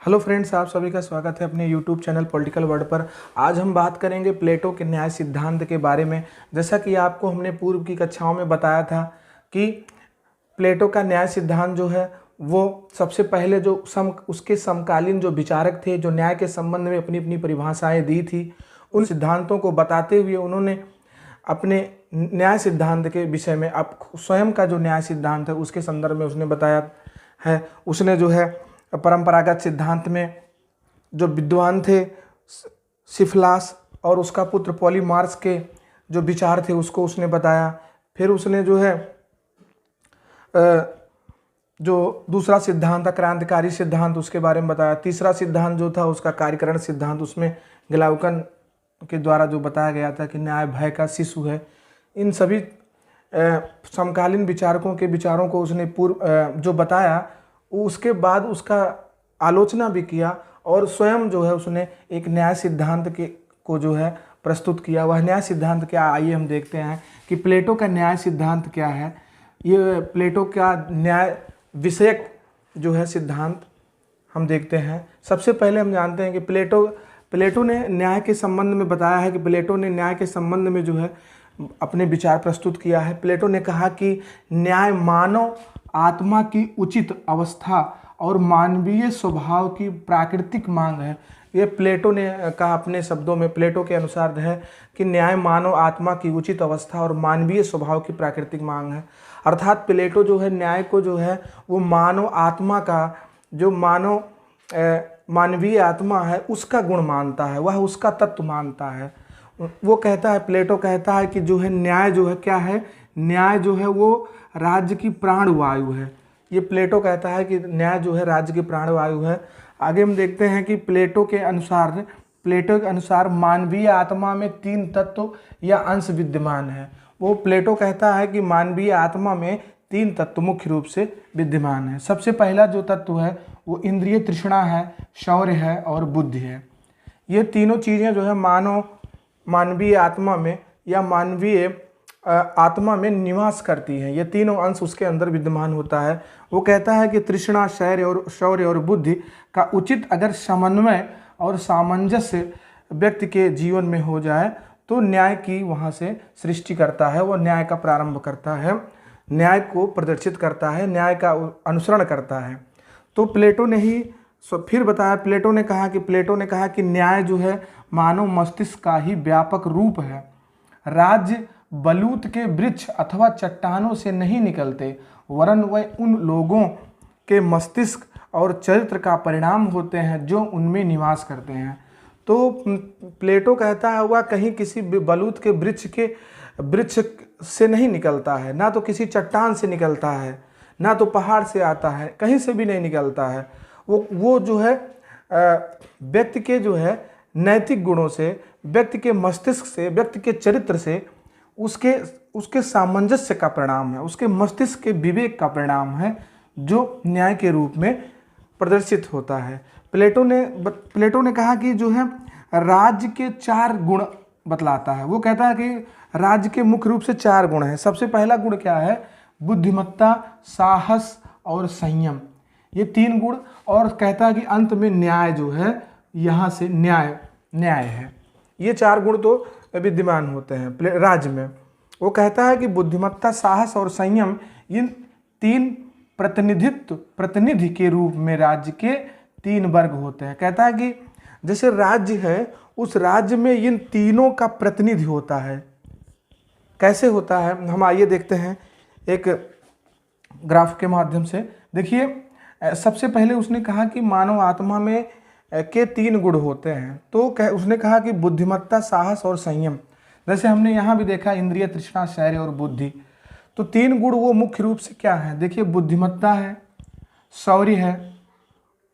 Hello friends, आप सभी का स्वागत है अपने यूट्यूब चैनल पॉलिटिकल वर्ड पर। आज हम बात करेंगे प्लेटो के न्याय सिद्धांत के बारे में। जैसा कि आपको हमने पूर्व की कक्षाओं में बताया था कि प्लेटो का न्याय सिद्धांत जो है वो सबसे पहले जो उसके समकालीन जो विचारक थे, जो न्याय के संबंध में अपनी अपनी परिभाषाएं दी थी, उन सिद्धांतों को बताते हुए उन्होंने अपने न्याय सिद्धांत के विषय में अब स्वयं का जो न्याय सिद्धांत है उसके संदर्भ में उसने बताया है। उसने जो है परंपरागत सिद्धांत में जो विद्वान थे सिफलास और उसका पुत्र पॉलीमार्स के जो विचार थे उसको उसने बताया। फिर उसने जो है जो दूसरा सिद्धांत था क्रांतिकारी सिद्धांत, उसके बारे में बताया। तीसरा सिद्धांत जो था उसका कार्यकरण सिद्धांत, उसमें ग्लाउकन के द्वारा जो बताया गया था कि न्याय भय का शिशु है। इन सभी समकालीन विचारकों के विचारों को उसने जो बताया, उसके बाद उसका आलोचना भी किया और स्वयं जो है उसने एक न्याय सिद्धांत को जो है प्रस्तुत किया। वह न्याय सिद्धांत क्या, आइए हम देखते हैं कि प्लेटो का न्याय सिद्धांत क्या है। ये प्लेटो का न्याय विषयक जो है सिद्धांत हम देखते हैं। सबसे पहले हम जानते हैं कि प्लेटो ने न्याय के संबंध में बताया है कि प्लेटो ने न्याय के संबंध में जो है अपने विचार प्रस्तुत किया है। प्लेटो ने कहा कि न्याय मानव आत्मा की उचित अवस्था और मानवीय स्वभाव की प्राकृतिक मांग है। ये प्लेटो ने कहा अपने शब्दों में, प्लेटो के अनुसार है कि न्याय मानव आत्मा की उचित अवस्था और मानवीय स्वभाव की प्राकृतिक मांग है। अर्थात प्लेटो जो है न्याय को जो है वो मानव आत्मा का जो मानवीय आत्मा है उसका गुण मानता है, वह उसका तत्व मानता है। वो कहता है, प्लेटो कहता है कि जो है न्याय जो है क्या है, न्याय जो है वो राज्य की प्राणवायु है। ये प्लेटो कहता है कि न्याय जो है राज्य की प्राणवायु है। आगे हम देखते हैं कि प्लेटो के अनुसार मानवीय आत्मा में 3 तत्व या अंश विद्यमान है। वो प्लेटो कहता है कि मानवीय आत्मा में 3 तत्व मुख्य रूप से विद्यमान है। सबसे पहला जो तत्व है वो इंद्रिय तृष्णा है, शौर्य है और बुद्धि है। ये तीनों चीज़ें जो है मानवीय आत्मा में या मानवीय आत्मा में निवास करती है। ये तीनों अंश उसके अंदर विद्यमान होता है। वो कहता है कि तृष्णा, शौर्य और बुद्धि का उचित अगर समन्वय और सामंजस्य व्यक्ति के जीवन में हो जाए तो न्याय की वहाँ से सृष्टि करता है, वो न्याय का प्रारंभ करता है, न्याय को प्रदर्शित करता है, न्याय का अनुसरण करता है। तो प्लेटो ने ही फिर बताया, प्लेटो ने कहा कि न्याय जो है मानव मस्तिष्क का ही व्यापक रूप है। राज्य बलूत के वृक्ष अथवा चट्टानों से नहीं निकलते, वरन वह उन लोगों के मस्तिष्क और चरित्र का परिणाम होते हैं जो उनमें निवास करते हैं। तो प्लेटो कहता है वह कहीं किसी बलूत के वृक्ष से नहीं निकलता है, ना तो किसी चट्टान से निकलता है, ना तो पहाड़ से आता है, कहीं से भी नहीं निकलता है। वो जो है व्यक्ति के जो है नैतिक गुणों से, व्यक्ति के मस्तिष्क से, व्यक्ति के चरित्र से, उसके सामंजस्य का परिणाम है, उसके मस्तिष्क के विवेक का परिणाम है जो न्याय के रूप में प्रदर्शित होता है। प्लेटो ने कहा कि जो है राज्य के 4 गुण बतलाता है। वो कहता है कि राज्य के मुख्य रूप से 4 गुण हैं। सबसे पहला गुण क्या है, बुद्धिमत्ता, साहस और संयम, ये 3 गुण। और कहता है कि अंत में न्याय जो है, यहाँ से न्याय है। ये 4 गुण तो विद्यमान होते हैं राज्य में। वो कहता है कि बुद्धिमत्ता, साहस और संयम, इन 3 प्रतिनिधि के रूप में राज्य के 3 वर्ग होते हैं। कहता है कि जैसे राज्य है, उस राज्य में इन तीनों का प्रतिनिधि होता है। कैसे होता है, हम आइए देखते हैं एक ग्राफ के माध्यम से। देखिए, सबसे पहले उसने कहा कि मानव आत्मा में के 3 गुण होते हैं। तो उसने कहा कि बुद्धिमत्ता, साहस और संयम। जैसे हमने यहाँ भी देखा इंद्रिय तृष्णा, शौर्य और बुद्धि। तो 3 गुण वो मुख्य रूप से क्या है, देखिए बुद्धिमत्ता है, शौर्य है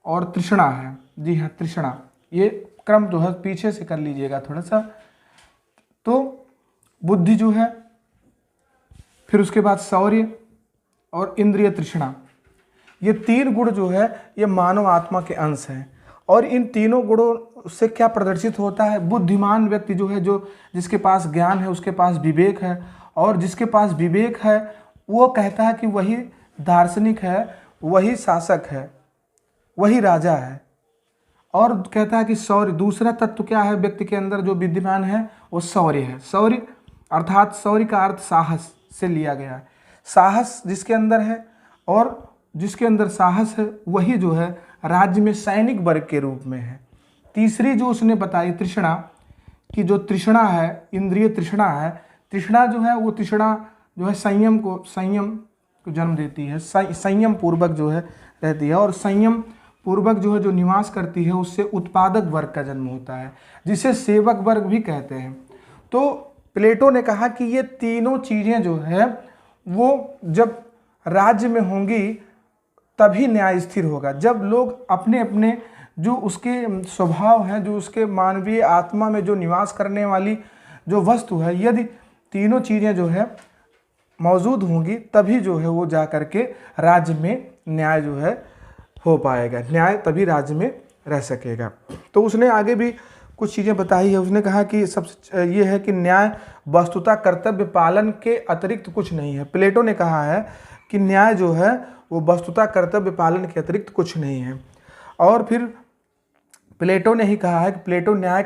और तृष्णा है। जी हाँ, तृष्णा, ये क्रम जो है पीछे से कर लीजिएगा थोड़ा सा। तो बुद्धि जो है, फिर उसके बाद शौर्य और इंद्रिय तृष्णा, ये 3 गुण जो है ये मानव आत्मा के अंश हैं। और इन तीनों गुणों से क्या प्रदर्शित होता है, बुद्धिमान व्यक्ति जो है, जिसके पास ज्ञान है, उसके पास विवेक है, और जिसके पास विवेक है वो कहता है कि वही दार्शनिक है, वही शासक है, वही राजा है। और कहता है कि शौर्य, दूसरा तत्व क्या है व्यक्ति के अंदर जो विद्यमान है वो शौर्य है। शौर्य अर्थात शौर्य का अर्थ साहस से लिया गया है। साहस जिसके अंदर है और जिसके अंदर साहस है वही जो है राज्य में सैनिक वर्ग के रूप में है। तीसरी जो उसने बताई तृष्णा, कि जो तृष्णा है, इंद्रिय तृष्णा है, तृष्णा जो है वो तृष्णा जो है संयम को जन्म देती है, संयम पूर्वक जो है रहती है, और संयम पूर्वक जो है जो निवास करती है उससे उत्पादक वर्ग का जन्म होता है, जिसे सेवक वर्ग भी कहते हैं। तो प्लेटो ने कहा कि ये तीनों चीज़ें जो है वो जब राज्य में होंगी तभी न्याय स्थिर होगा। जब लोग अपने अपने जो उसके स्वभाव है, जो उसके मानवीय आत्मा में जो निवास करने वाली जो वस्तु है, यदि तीनों चीज़ें जो है मौजूद होंगी तभी जो है वो जा कर के राज्य में न्याय जो है हो पाएगा, न्याय तभी राज्य में रह सकेगा। तो उसने आगे भी कुछ चीज़ें बताई है। उसने कहा कि सबसे ये है कि न्याय वस्तुतः कर्तव्य पालन के अतिरिक्त कुछ नहीं है। प्लेटो ने कहा है कि न्याय जो है वो वस्तुतः कर्तव्य पालन के अतिरिक्त कुछ नहीं है। और फिर प्लेटो ने ही कहा है कि प्लेटो न्याय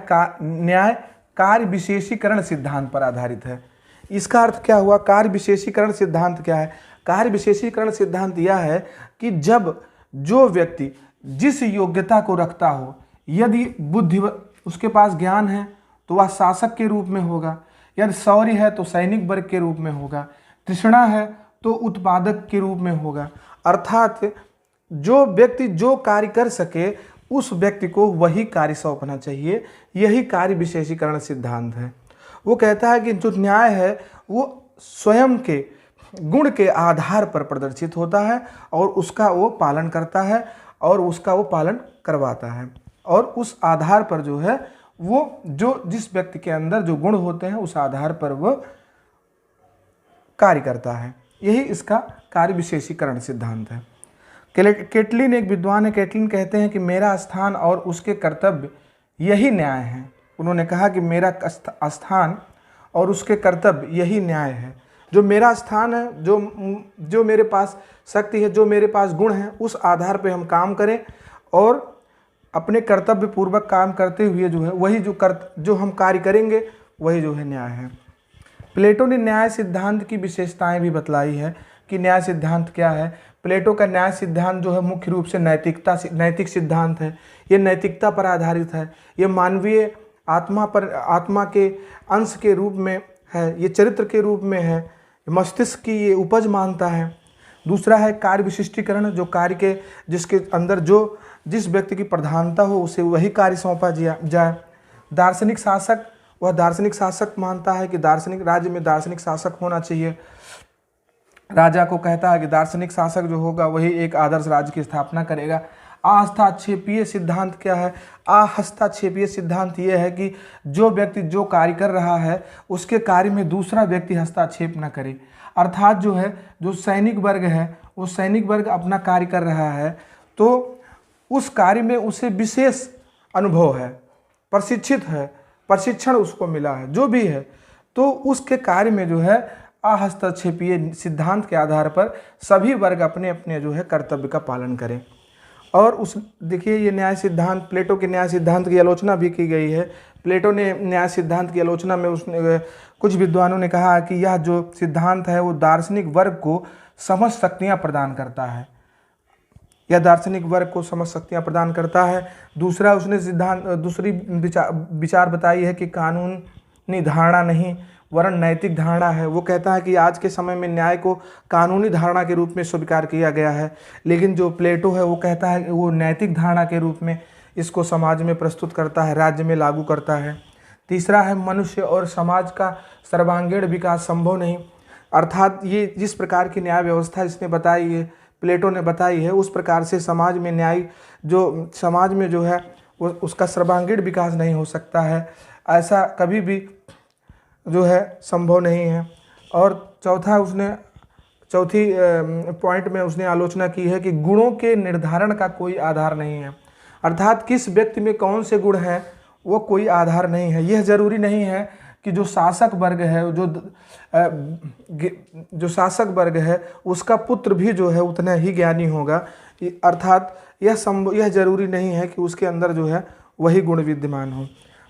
कार्य विशेषीकरण सिद्धांत पर आधारित है। इसका अर्थ क्या हुआ? कार्य विशेषीकरण सिद्धांत क्या है? कार्य विशेषीकरण सिद्धांत यह है कि जब जो व्यक्ति जिस योग्यता को रखता हो, यदि बुद्धि उसके पास ज्ञान है तो वह शासक के रूप में होगा, यदि शौर्य है तो सैनिक वर्ग के रूप में होगा, तृष्णा है तो उत्पादक के रूप में होगा। अर्थात जो व्यक्ति जो कार्य कर सके उस व्यक्ति को वही कार्य सौंपना चाहिए। यही कार्य विशेषीकरण सिद्धांत है। वो कहता है कि जो न्याय है वो स्वयं के गुण के आधार पर प्रदर्शित होता है और उसका वो पालन करता है और उसका वो पालन करवाता है, और उस आधार पर जो है वो जो जिस व्यक्ति के अंदर जो गुण होते हैं उस आधार पर वो कार्य करता है। यही इसका कार्य विशेषीकरण सिद्धांत है। केटलिन एक विद्वान है। केटलिन कहते हैं कि मेरा स्थान और उसके कर्तव्य यही न्याय है। उन्होंने कहा कि मेरा स्थान और उसके कर्तव्य यही न्याय है। जो मेरा स्थान है, जो मेरे पास शक्ति है, जो मेरे पास गुण है, उस आधार पे हम काम करें और अपने कर्तव्य पूर्वक काम करते हुए जो है वही जो हम कार्य करेंगे वही जो है न्याय है। प्लेटो ने न्याय सिद्धांत की विशेषताएं भी बतलाई है कि न्याय सिद्धांत क्या है। प्लेटो का न्याय सिद्धांत जो है मुख्य रूप से नैतिक सिद्धांत है। ये नैतिकता पर आधारित है। ये मानवीय आत्मा के अंश के रूप में है, ये चरित्र के रूप में है, मस्तिष्क की ये उपज मानता है। दूसरा है कार्य विशिष्टीकरण, जो कार्य के जिसके अंदर जो जिस व्यक्ति की प्रधानता हो उसे वही कार्य सौंपा जाए। दार्शनिक शासक, वह दार्शनिक शासक मानता है कि दार्शनिक राज्य में दार्शनिक शासक होना चाहिए। राजा को कहता है कि दार्शनिक शासक जो होगा वही एक आदर्श राज्य की स्थापना करेगा। आहस्ताक्षेपीय सिद्धांत क्या है? आहस्ताक्षेपीय सिद्धांत ये है कि जो व्यक्ति जो कार्य कर रहा है उसके कार्य में दूसरा व्यक्ति हस्तक्षेप न करे। अर्थात जो है जो सैनिक वर्ग है वो सैनिक वर्ग अपना कार्य कर रहा है तो उस कार्य में उसे विशेष अनुभव है, प्रशिक्षण उसको मिला है, जो भी है, तो उसके कार्य में जो है आहस्तक्षेपीय सिद्धांत के आधार पर सभी वर्ग अपने अपने जो है कर्तव्य का पालन करें। और उस देखिए ये न्याय सिद्धांत, प्लेटो के न्याय सिद्धांत की आलोचना भी की गई है। प्लेटो ने न्याय सिद्धांत की आलोचना में उसने कुछ विद्वानों ने कहा कि यह जो सिद्धांत है वो दार्शनिक वर्ग को समझ शक्तियाँ प्रदान करता है। यह दार्शनिक वर्ग को समझ शक्तियाँ प्रदान करता है। दूसरा उसने दूसरी विचार बताई है कि कानूनी धारणा नहीं वरन नैतिक धारणा है। वो कहता है कि आज के समय में न्याय को कानूनी धारणा के रूप में स्वीकार किया गया है, लेकिन जो प्लेटो है वो कहता है कि वो नैतिक धारणा के रूप में इसको समाज में प्रस्तुत करता है, राज्य में लागू करता है। तीसरा है मनुष्य और समाज का सर्वांगीण विकास संभव नहीं। अर्थात ये जिस प्रकार की न्याय व्यवस्था इसने बताई है, प्लेटो ने बताई है, उस प्रकार से समाज में न्याय जो समाज में जो है वो उसका सर्वांगीण विकास नहीं हो सकता है, ऐसा कभी भी जो है संभव नहीं है। और चौथी पॉइंट में उसने आलोचना की है कि गुणों के निर्धारण का कोई आधार नहीं है। अर्थात किस व्यक्ति में कौन से गुण हैं वो कोई आधार नहीं है। यह जरूरी नहीं है कि जो शासक वर्ग है, जो शासक वर्ग है उसका पुत्र भी जो है उतना ही ज्ञानी होगा। अर्थात यह जरूरी नहीं है कि उसके अंदर जो है वही गुण विद्यमान हो।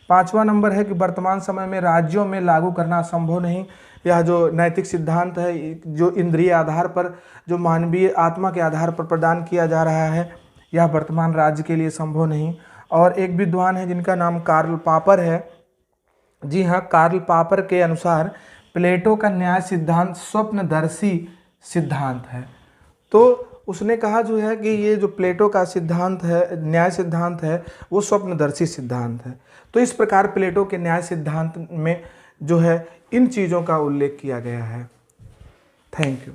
5वां नंबर है कि वर्तमान समय में राज्यों में लागू करना संभव नहीं। यह जो नैतिक सिद्धांत है, जो इंद्रिय आधार पर, जो मानवीय आत्मा के आधार पर प्रदान किया जा रहा है, यह वर्तमान राज्य के लिए संभव नहीं। और एक विद्वान है जिनका नाम कार्ल पापर है। जी हाँ, कार्ल पापर के अनुसार प्लेटो का न्याय सिद्धांत स्वप्नदर्शी सिद्धांत है। तो उसने कहा जो है कि ये जो प्लेटो का सिद्धांत है, न्याय सिद्धांत है, वो स्वप्नदर्शी सिद्धांत है। तो इस प्रकार प्लेटो के न्याय सिद्धांत में जो है इन चीज़ों का उल्लेख किया गया है। Thank you.